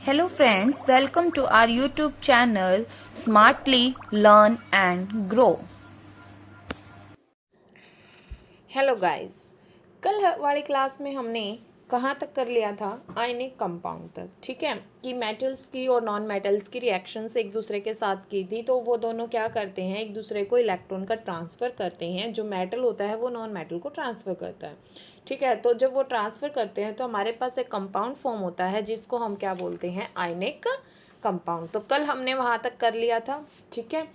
Hello friends, welcome to our YouTube channel Smartly Learn and Grow. Hello guys. कल वाली class में हमने कहाँ तक कर लिया था? आयनिक कंपाउंड तक। ठीक है कि मेटल्स की और नॉन मेटल्स की रिएक्शंस एक दूसरे के साथ की थी, तो वो दोनों क्या करते हैं, एक दूसरे को इलेक्ट्रॉन का ट्रांसफ़र करते हैं। जो मेटल होता है वो नॉन मेटल को ट्रांसफ़र करता है। ठीक है, तो जब वो ट्रांसफ़र करते हैं तो हमारे पास एक कंपाउंड फॉर्म होता है जिसको हम क्या बोलते हैं, आयनिक कंपाउंड। तो कल हमने वहाँ तक कर लिया था। ठीक है,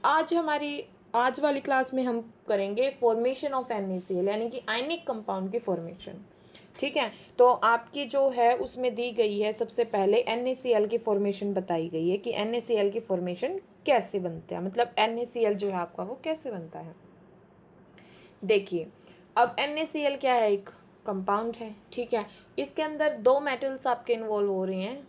आज वाली क्लास में हम करेंगे फॉर्मेशन ऑफ NaCl यानी कि आयनिक कंपाउंड की फॉर्मेशन। ठीक है, तो आपकी जो है उसमें दी गई है, सबसे पहले NaCl की फॉर्मेशन बताई गई है कि NaCl की फॉर्मेशन कैसे बनते हैं, मतलब NaCl जो है आपका वो कैसे बनता है। देखिए, अब NaCl क्या है, एक कंपाउंड है। ठीक है, इसके अंदर दो मेटल्स आपके इन्वॉल्व हो रहे हैं।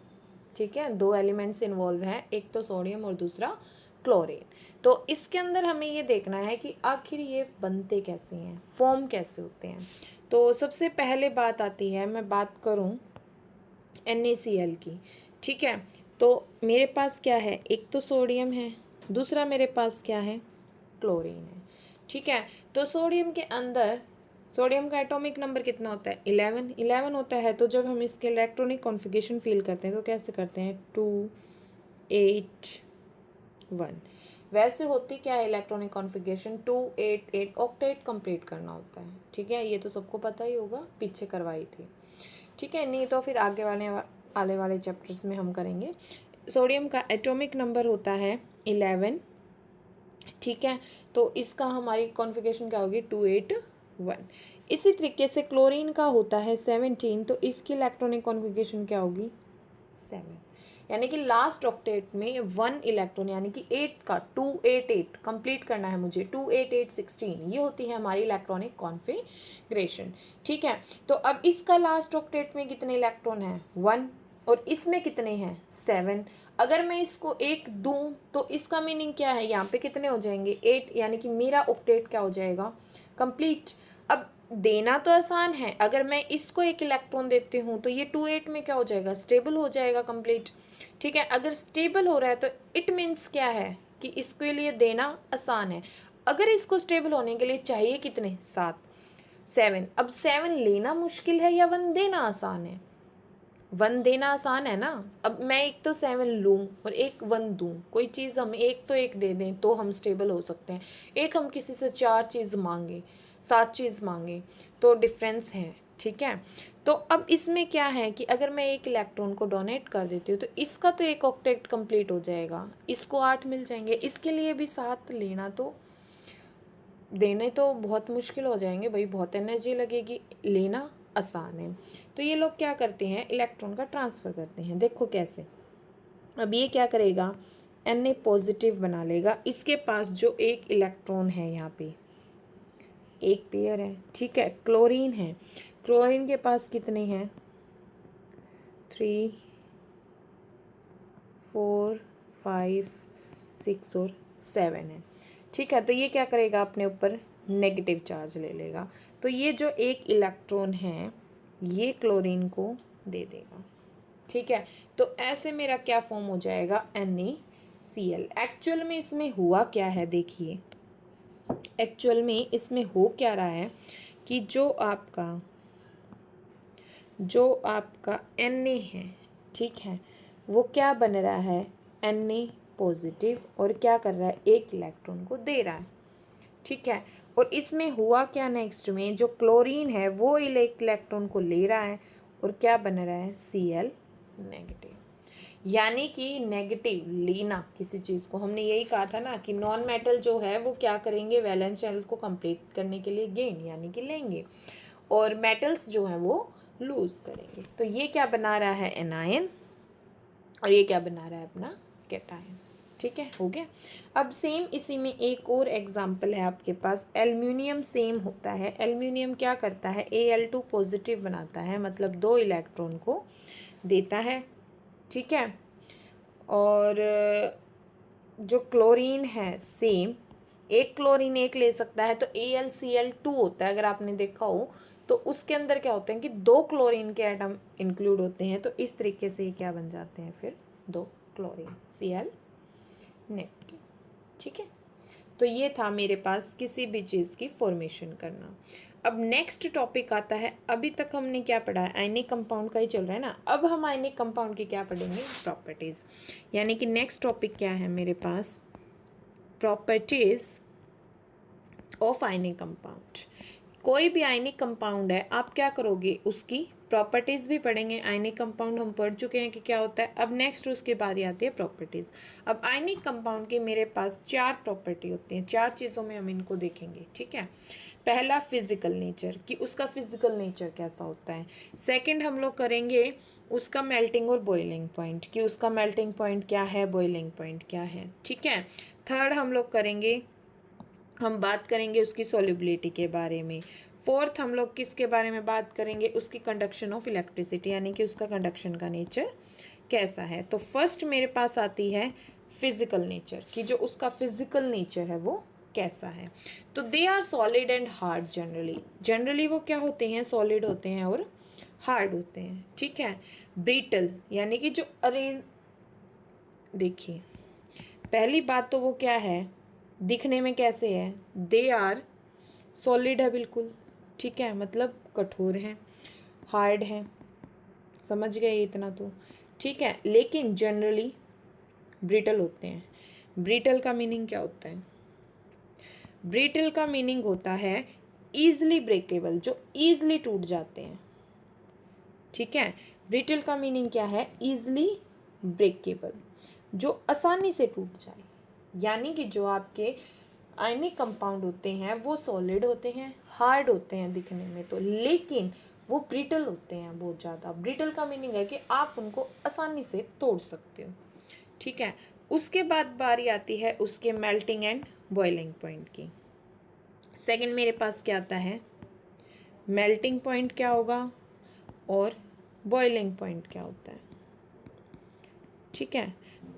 ठीक है, दो एलिमेंट्स इन्वॉल्व हैं, एक तो सोडियम और दूसरा क्लोरीन। तो इसके अंदर हमें ये देखना है कि आखिर ये बनते कैसे हैं, फॉर्म कैसे होते हैं। तो सबसे पहले बात आती है, मैं बात करूं NaCl की। ठीक है, तो मेरे पास क्या है, एक तो सोडियम है, दूसरा मेरे पास क्या है, क्लोरीन है। ठीक है, तो सोडियम का एटॉमिक नंबर कितना होता है, 11 होता है। तो जब हम इसके इलेक्ट्रॉनिक कॉन्फ़िगरेशन फील करते हैं तो कैसे करते हैं, 2 8 1। वैसे होती क्या है इलेक्ट्रॉनिक कॉन्फ़िगरेशन, 2 8 8 ऑक्टेट कंप्लीट करना होता है। ठीक है, ये तो सबको पता ही होगा, पीछे करवाई थी। ठीक है, नहीं तो फिर आने वाले चैप्टर्स में हम करेंगे। सोडियम का एटॉमिक नंबर होता है 11। ठीक है, तो इसका हमारी कॉन्फ़िगरेशन क्या होगी, 2 8 1। इसी तरीके से क्लोरीन का होता है 17, तो इसकी इलेक्ट्रॉनिक कॉन्फ़िगरेशन क्या होगी, 7। यानी कि लास्ट ऑक्टेट में 1 इलेक्ट्रॉन, यानी कि 8 का 2 8 8 कंप्लीट करना है मुझे, 2 8 8 16। ये होती है हमारी इलेक्ट्रॉनिक कॉन्फ़िगरेशन। ठीक है, तो अब इसका लास्ट ऑक्टेट में कितने इलेक्ट्रॉन हैं, 1, और इसमें कितने हैं, 7। अगर मैं इसको 1 दूं तो इसका मीनिंग क्या है, यहाँ पे कितने हो जाएंगे, 8, यानी कि मेरा ऑक्टेट क्या हो जाएगा, कंप्लीट। अब देना तो आसान है, अगर मैं इसको 1 इलेक्ट्रॉन देती हूँ तो ये 2 8 में क्या हो जाएगा, स्टेबल हो जाएगा कंप्लीट। ठीक है, अगर स्टेबल हो रहा है तो इट मीन्स क्या है कि इसके लिए देना आसान है। अगर इसको स्टेबल होने के लिए चाहिए कितने, 7। अब 7 लेना मुश्किल है या 1 देना आसान है, 1 देना आसान है ना। अब मैं एक तो 7 लूँ और एक 1 दूँ, कोई चीज़ हम एक तो एक दे दें तो हम स्टेबल हो सकते हैं। एक हम किसी से 4 चीज़ मांगे, 7 चीज़ मांगे, तो डिफरेंस है। ठीक है, तो अब इसमें क्या है कि अगर मैं 1 इलेक्ट्रॉन को डोनेट कर देती हूँ तो इसका तो एक ऑक्टेट कंप्लीट हो जाएगा, इसको 8 मिल जाएंगे, इसके लिए भी 7 लेना तो देने तो बहुत मुश्किल हो जाएंगे भाई, बहुत एनर्जी लगेगी, लेना आसान है। तो ये लोग क्या करते हैं, इलेक्ट्रॉन का ट्रांसफ़र करते हैं। देखो कैसे, अब ये क्या करेगा, Na पॉजिटिव बना लेगा, इसके पास जो एक इलेक्ट्रॉन है, यहाँ पे एक पेयर है। ठीक है, क्लोरीन है, क्लोरीन के पास कितने हैं, 3 4 5 6 और 7 है। ठीक है, तो ये क्या करेगा, अपने ऊपर नेगेटिव चार्ज ले लेगा। तो ये जो एक इलेक्ट्रॉन है ये क्लोरीन को दे देगा। ठीक है, तो ऐसे मेरा क्या फॉर्म हो जाएगा, NaCl। एक्चुअल में इसमें हुआ क्या है, देखिए एक्चुअल में इसमें हो क्या रहा है कि जो आपका Na है, ठीक है, वो क्या बन रहा है, Na पॉजिटिव, और क्या कर रहा है, एक इलेक्ट्रॉन को दे रहा है। ठीक है, और इसमें हुआ क्या, नेक्स्ट में जो क्लोरीन है वो एक इलेक्ट्रॉन को ले रहा है और क्या बन रहा है, Cl नेगेटिव। यानी कि नेगेटिव लेना किसी चीज़ को, हमने यही कहा था ना कि नॉन मेटल जो है वो क्या करेंगे, वैलेंस शेल को कंप्लीट करने के लिए गेन यानी कि लेंगे, और मेटल्स जो हैं वो लूज करेंगे। तो ये क्या बना रहा है, एनायन, और ये क्या बना रहा है, अपना कैटायन। ठीक है, हो गया। अब सेम इसी में एक और एग्जाम्पल है आपके पास, एल्युमिनियम सेम होता है। एल्युमिनियम क्या करता है, Al2 पॉजिटिव बनाता है, मतलब 2 इलेक्ट्रॉन को देता है। ठीक है, और जो क्लोरीन है सेम, एक क्लोरीन एक ले सकता है, तो AlCl2 होता है। अगर आपने देखा हो तो उसके अंदर क्या होते हैं कि 2 क्लोरीन के एटम इंक्लूड होते हैं, तो इस तरीके से ये क्या बन जाते हैं फिर 2 क्लोरीन Cl नेगेटिव। ठीक है, तो ये था मेरे पास किसी भी चीज़ की फॉर्मेशन करना। अब नेक्स्ट टॉपिक आता है, अभी तक हमने क्या पढ़ा है, आयनिक कंपाउंड का ही चल रहा है ना। अब हम आयनिक कंपाउंड की क्या पढ़ेंगे, प्रॉपर्टीज़। यानी कि नेक्स्ट टॉपिक क्या है मेरे पास, प्रॉपर्टीज़ ऑफ आयनिक कंपाउंड। कोई भी आयनिक कंपाउंड है, आप क्या करोगे, उसकी प्रॉपर्टीज़ भी पढ़ेंगे। आयनिक कंपाउंड हम पढ़ चुके हैं कि क्या होता है। अब नेक्स्ट उसके बारी आती है प्रॉपर्टीज़। अब आयनिक कंपाउंड के मेरे पास 4 प्रॉपर्टी होती हैं, 4 चीज़ों में हम इनको देखेंगे। ठीक है, पहला फिजिकल नेचर, कि उसका फिजिकल नेचर कैसा होता है। सेकंड हम लोग करेंगे उसका मेल्टिंग और बॉइलिंग पॉइंट, कि उसका मेल्टिंग पॉइंट क्या है, बॉइलिंग पॉइंट क्या है। ठीक है, थर्ड हम लोग करेंगे, हम बात करेंगे उसकी सॉल्युबिलिटी के बारे में। फोर्थ हम लोग किसके बारे में बात करेंगे, उसकी कंडक्शन ऑफ इलेक्ट्रिसिटी, यानी कि उसका कंडक्शन का नेचर कैसा है। तो फर्स्ट मेरे पास आती है फिजिकल नेचर, कि जो उसका फिजिकल नेचर है वो कैसा है। तो they are solid and hard generally वो क्या होते हैं, सॉलिड होते हैं और हार्ड होते हैं। ठीक है, ब्रिटल यानी कि जो अरे देखिए, पहली बात तो वो क्या है, दिखने में कैसे है, दे आर सॉलिड है बिल्कुल। ठीक है, मतलब कठोर है, हार्ड है, समझ गए इतना तो। ठीक है, लेकिन जनरली ब्रिटल होते हैं। ब्रिटल का मीनिंग क्या होता है, ब्रिटल का मीनिंग होता है ईजली ब्रेकेबल, जो ईजली टूट जाते हैं। ठीक है, ब्रिटल का मीनिंग क्या है, ईजली ब्रेकेबल, जो आसानी से टूट जाए। यानी कि जो आपके आयनिक कंपाउंड होते हैं वो सॉलिड होते हैं, हार्ड होते हैं दिखने में तो, लेकिन वो ब्रिटल होते हैं बहुत ज़्यादा। ब्रिटल का मीनिंग है कि आप उनको आसानी से तोड़ सकते हो। ठीक है, उसके बाद बारी आती है उसके मेल्टिंग एंड बॉइलिंग पॉइंट की। सेकंड मेरे पास क्या आता है, मेल्टिंग पॉइंट क्या होगा और बॉइलिंग पॉइंट क्या होता है। ठीक है,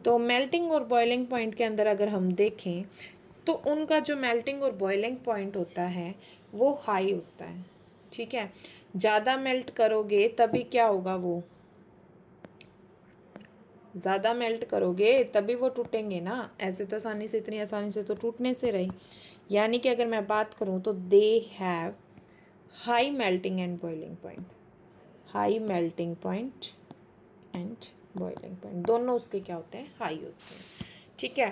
तो मेल्टिंग और बॉइलिंग पॉइंट के अंदर अगर हम देखें तो उनका जो मेल्टिंग और बॉइलिंग पॉइंट होता है वो हाई होता है। ठीक है, ज़्यादा मेल्ट करोगे तभी क्या होगा, वो ज़्यादा मेल्ट करोगे तभी वो टूटेंगे ना, ऐसे तो आसानी से, इतनी आसानी से तो टूटने से रही। यानी कि अगर मैं बात करूँ तो they have high melting and boiling point, high melting point and boiling point, दोनों उसके क्या होते हैं, हाई होते हैं। ठीक है,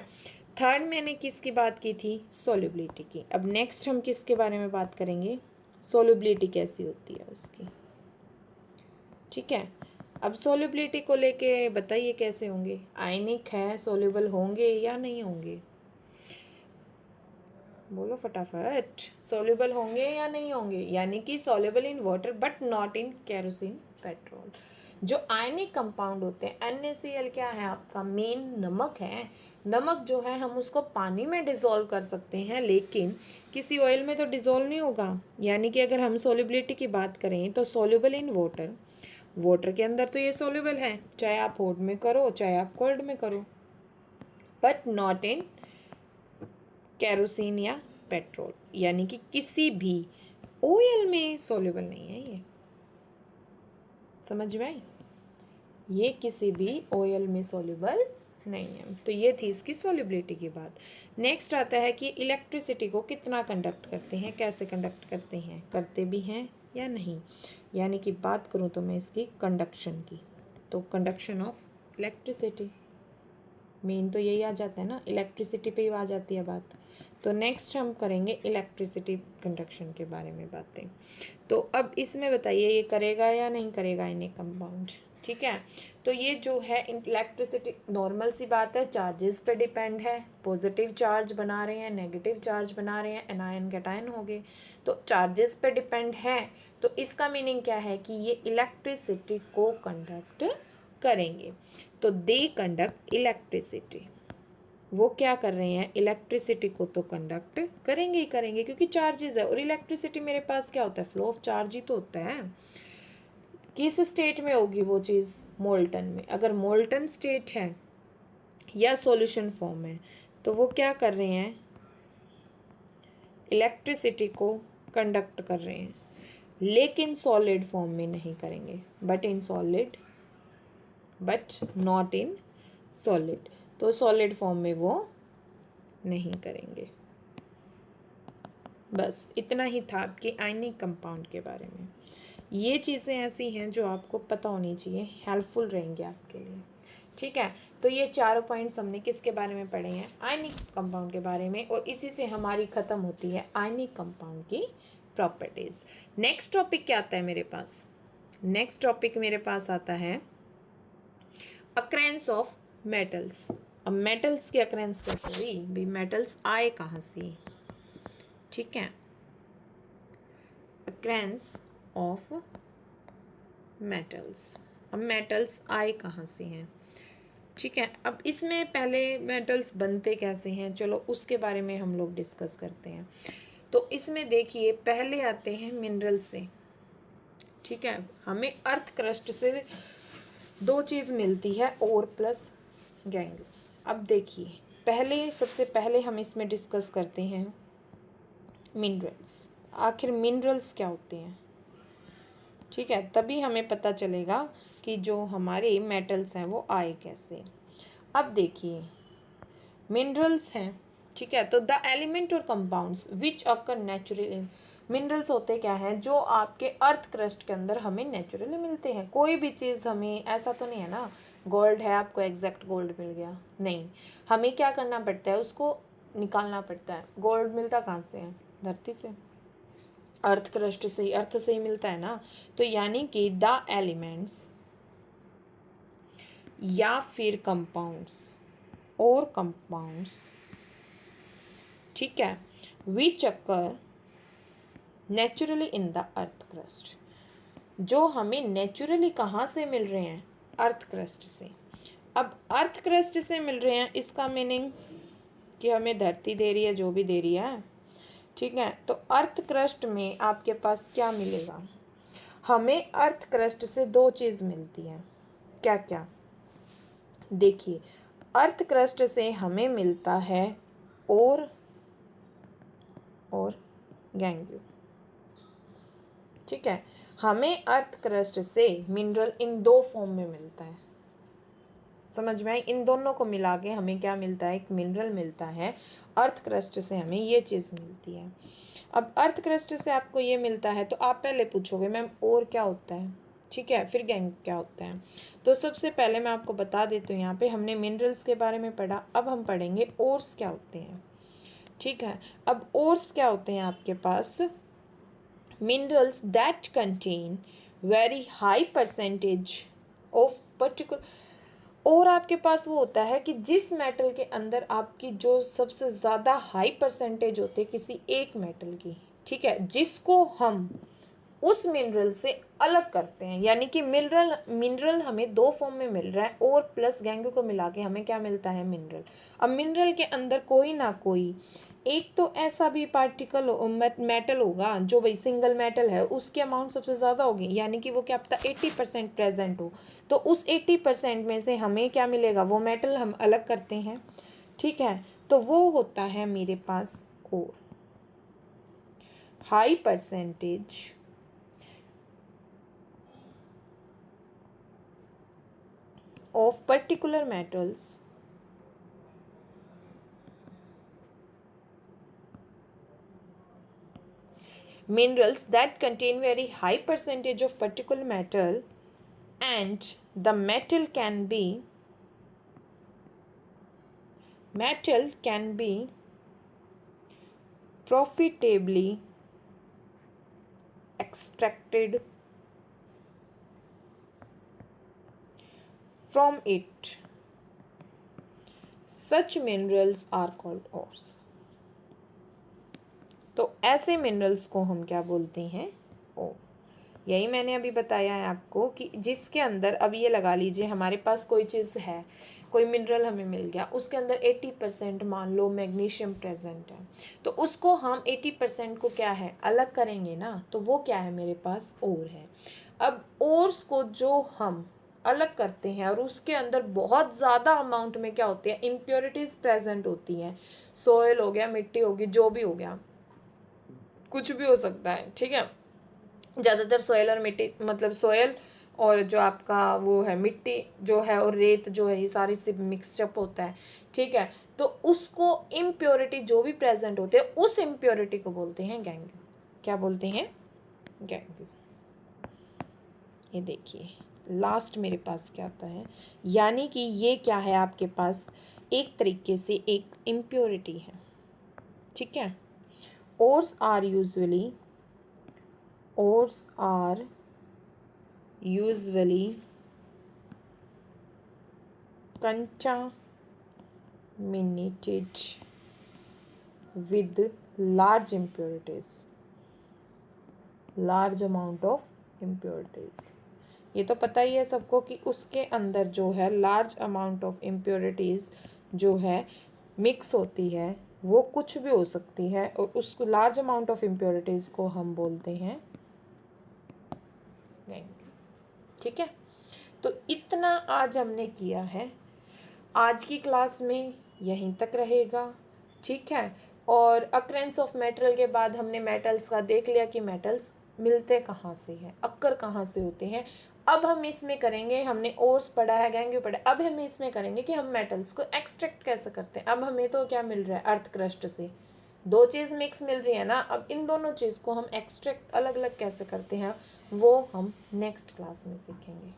थर्ड मैंने किसकी बात की थी, सोल्युबिलिटी की। अब नेक्स्ट हम किसके बारे में बात करेंगे, सोल्युबिलिटी कैसी होती है उसकी। ठीक है, अब सोल्युबिलिटी को लेके बताइए कैसे होंगे, आयनिक है, सोल्यूबल होंगे या नहीं होंगे, बोलो फटाफट, सोल्यूबल होंगे या नहीं होंगे। यानी कि soluble in water but not in kerosene petrol. जो आयनिक कंपाउंड होते हैं, NaCl क्या है आपका, मेन नमक है। नमक जो है हम उसको पानी में डिज़ोल्व कर सकते हैं, लेकिन किसी ऑयल में तो डिज़ोल्व नहीं होगा। यानी कि अगर हम सोल्युबिलिटी की बात करें तो सोल्यूबल इन वाटर, वाटर के अंदर तो ये सोल्यूबल है, चाहे आप हॉट में करो चाहे आप कोल्ड में करो, बट नॉट इन केरोसिन या पेट्रोल। यानी कि किसी भी ऑयल में सॉल्युबल नहीं है ये, समझ में आई, ये किसी भी ऑयल में सॉल्युबल नहीं है। तो ये थी इसकी सॉल्युबिलिटी की बात। नेक्स्ट आता है कि इलेक्ट्रिसिटी को कितना कंडक्ट करते हैं, कैसे कंडक्ट करते हैं, करते भी हैं या नहीं। यानी कि बात करूँ तो मैं इसकी कंडक्शन की, तो कंडक्शन ऑफ इलेक्ट्रिसिटी, मेन तो यही आ जाता है ना, इलेक्ट्रिसिटी पे ही आ जाती है बात। तो नेक्स्ट हम करेंगे इलेक्ट्रिसिटी कंडक्शन के बारे में बातें। तो अब इसमें बताइए ये करेगा या नहीं करेगा आयनिक कंपाउंड। ठीक है, तो ये जो है इलेक्ट्रिसिटी, नॉर्मल सी बात है, चार्जेस पे डिपेंड है। पॉजिटिव चार्ज बना रहे हैं, नेगेटिव चार्ज बना रहे हैं, एनायन कैटायन हो गए, तो चार्जेस पे डिपेंड है। तो इसका मीनिंग क्या है कि ये इलेक्ट्रिसिटी को कंडक्ट करेंगे। तो दे कंडक्ट इलेक्ट्रिसिटी, वो क्या कर रहे हैं, इलेक्ट्रिसिटी को तो कंडक्ट करेंगे ही करेंगे, क्योंकि चार्जेस है। और इलेक्ट्रिसिटी मेरे पास क्या होता है, फ्लो ऑफ चार्ज ही तो होता है। किस स्टेट में होगी वो चीज़, मोल्टन में। अगर मोल्टन स्टेट है या सॉल्यूशन फॉर्म है तो वो क्या कर रहे हैं, इलेक्ट्रिसिटी को कंडक्ट कर रहे हैं। लेकिन सॉलिड फॉर्म में नहीं करेंगे, बट नॉट इन सॉलिड। तो सॉलिड फॉर्म में वो नहीं करेंगे। बस इतना ही था आपके आयनिक कंपाउंड के बारे में। ये चीज़ें ऐसी हैं जो आपको पता होनी चाहिए, हेल्पफुल रहेंगे आपके लिए। ठीक है, तो ये चारों पॉइंट्स हमने किसके बारे में पढ़े हैं? आयनिक कंपाउंड के बारे में, और इसी से हमारी ख़त्म होती है आयनिक कंपाउंड की प्रॉपर्टीज़। नेक्स्ट टॉपिक क्या आता है मेरे पास? नेक्स्ट टॉपिक मेरे पास आता है अक्रेंस ऑफ मेटल्स। अब मेटल्स की अक्रेंस कैसे हुई भाई? मेटल्स आए कहाँ से? ठीक है, अक्रेंस ऑफ मेटल्स। अब मेटल्स आए कहाँ से हैं? ठीक है, अब इसमें पहले मेटल्स बनते कैसे हैं, चलो उसके बारे में हम लोग डिस्कस करते हैं। तो इसमें देखिए, पहले आते हैं मिनरल से। ठीक है, हमें अर्थ क्रस्ट से दो चीज़ मिलती है, ओर प्लस गैंग। अब देखिए, सबसे पहले हम इसमें डिस्कस करते हैं मिनरल्स। आखिर मिनरल्स क्या होते हैं? ठीक है, तभी हमें पता चलेगा कि जो हमारे मेटल्स हैं वो आए कैसे। अब देखिए, मिनरल्स हैं, ठीक है, तो द एलिमेंट और compounds which occur naturally. Minerals होते क्या हैं? जो आपके अर्थ क्रस्ट के अंदर हमें नेचुरली मिलते हैं। कोई भी चीज़ हमें, ऐसा तो नहीं है ना गोल्ड है आपको एग्जैक्ट गोल्ड मिल गया, नहीं, हमें क्या करना पड़ता है, उसको निकालना पड़ता है। गोल्ड मिलता कहाँ से है? धरती से, अर्थ क्रस्ट से ही, अर्थ से ही मिलता है ना। तो यानी कि द एलिमेंट्स या फिर कंपाउंड्स और कंपाउंड्स, ठीक है, which occur naturally in the earth crust, जो हमें नेचुरली कहाँ से मिल रहे हैं? अर्थ क्रस्ट से। अब अर्थ क्रस्ट से मिल रहे हैं, इसका मीनिंग कि हमें धरती दे रही है, जो भी दे रही है, ठीक है। तो अर्थ क्रस्ट में आपके पास क्या मिलेगा? हमें अर्थ क्रस्ट से दो चीज़ मिलती है। क्या क्या? देखिए, अर्थ क्रस्ट से हमें मिलता है और गैंग्यू। ठीक है, हमें अर्थ क्रस्ट से मिनरल इन दो फॉर्म में मिलता है। समझ में आई? इन दोनों को मिला के हमें क्या मिलता है? एक मिनरल मिलता है। अर्थ क्रस्ट से हमें ये चीज़ मिलती है। अब अर्थ क्रस्ट से आपको ये मिलता है, तो आप पहले पूछोगे मैम और क्या होता है? ठीक है, फिर गैंग क्या होता है? तो सबसे पहले मैं आपको बता देती हूँ, यहाँ पे हमने मिनरल्स के बारे में पढ़ा, अब हम पढ़ेंगे ओर्स क्या होते हैं। ठीक है, अब ओर्स क्या होते हैं आपके पास? Minerals that contain very high percentage of particular. और आपके पास वो होता है कि जिस मेटल के अंदर आपकी जो सबसे ज़्यादा हाई परसेंटेज होती है किसी एक मेटल की, ठीक है, जिसको हम उस मिनरल से अलग करते हैं। यानी कि मिनरल हमें दो फॉर्म में मिल रहा है, और प्लस गैंग को मिला के हमें क्या मिलता है? मिनरल। अब मिनरल के अंदर कोई ना कोई एक तो ऐसा भी पार्टिकल मेटल होगा जो भाई सिंगल मेटल है, उसकी अमाउंट सबसे ज़्यादा होगी, यानी कि वो क्या पता 80% प्रेजेंट हो। तो उस 80% में से हमें क्या मिलेगा? वो मेटल हम अलग करते हैं। ठीक है, तो वो होता है मेरे पास और high percentage of particular metals minerals that contain very high percentage of particular metal, and the metal can be profitably extracted from it. Such minerals are called ores. तो ऐसे मिनरल्स को हम क्या बोलते हैं? ओर। यही मैंने अभी बताया है आपको कि जिसके अंदर, अब ये लगा लीजिए हमारे पास कोई चीज़ है, कोई मिनरल हमें मिल गया, उसके अंदर 80% मान लो मैग्नीशियम प्रेजेंट है, तो उसको हम 80% को क्या है? अलग करेंगे ना, तो वो क्या है? मेरे पास ओर है। अब ओर्स को जो हम अलग करते हैं और उसके अंदर बहुत ज़्यादा अमाउंट में क्या होती है? इम्प्योरिटीज़ प्रेजेंट होती हैं। सोयल हो गया, मिट्टी होगी, जो भी हो गया, कुछ भी हो सकता है, ठीक है। ज़्यादातर सोयल और मिट्टी, मतलब सोयल और जो आपका वो है मिट्टी जो है और रेत जो है, ये सारी से मिक्सअप होता है, ठीक है। तो उसको इम्प्योरिटी जो भी प्रेजेंट होते हैं उस इम्प्योरिटी को बोलते हैं गैंग्यू। क्या बोलते हैं? गैंग्यू। ये देखिए लास्ट मेरे पास क्या आता है, यानी कि ये क्या है आपके पास, एक तरीके से एक इम्प्योरिटी है, ठीक है। Ores are usually contaminated with large amount of impurities। ये तो पता ही है सबको कि उसके अंदर जो है लार्ज अमाउंट ऑफ इम्प्योरिटीज़ जो है मिक्स होती है, वो कुछ भी हो सकती है, और उस लार्ज अमाउंट ऑफ इम्प्योरिटीज़ को हम बोलते हैं गैंग्यू, ठीक है। तो इतना आज हमने किया है, आज की क्लास में यहीं तक रहेगा, ठीक है। और अक्रेंस ऑफ मेटल के बाद हमने मेटल्स का देख लिया कि मेटल्स मिलते कहाँ से हैं, अक्कर कहाँ से होते हैं। अब हम इसमें करेंगे, हमने ओर्स पढ़ा है, गैंग्यू पढ़ा है, अब हम इसमें करेंगे कि हम मेटल्स को एक्सट्रैक्ट कैसे करते हैं। अब हमें तो क्या मिल रहा है, अर्थ क्रस्ट से दो चीज़ मिक्स मिल रही है ना, अब इन दोनों चीज़ को हम एक्सट्रैक्ट अलग अलग कैसे करते हैं वो हम नेक्स्ट क्लास में सीखेंगे।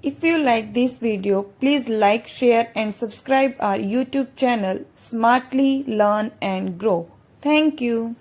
If you like this video, please like, share and subscribe our YouTube channel Smartly Learn and Grow. Thank you.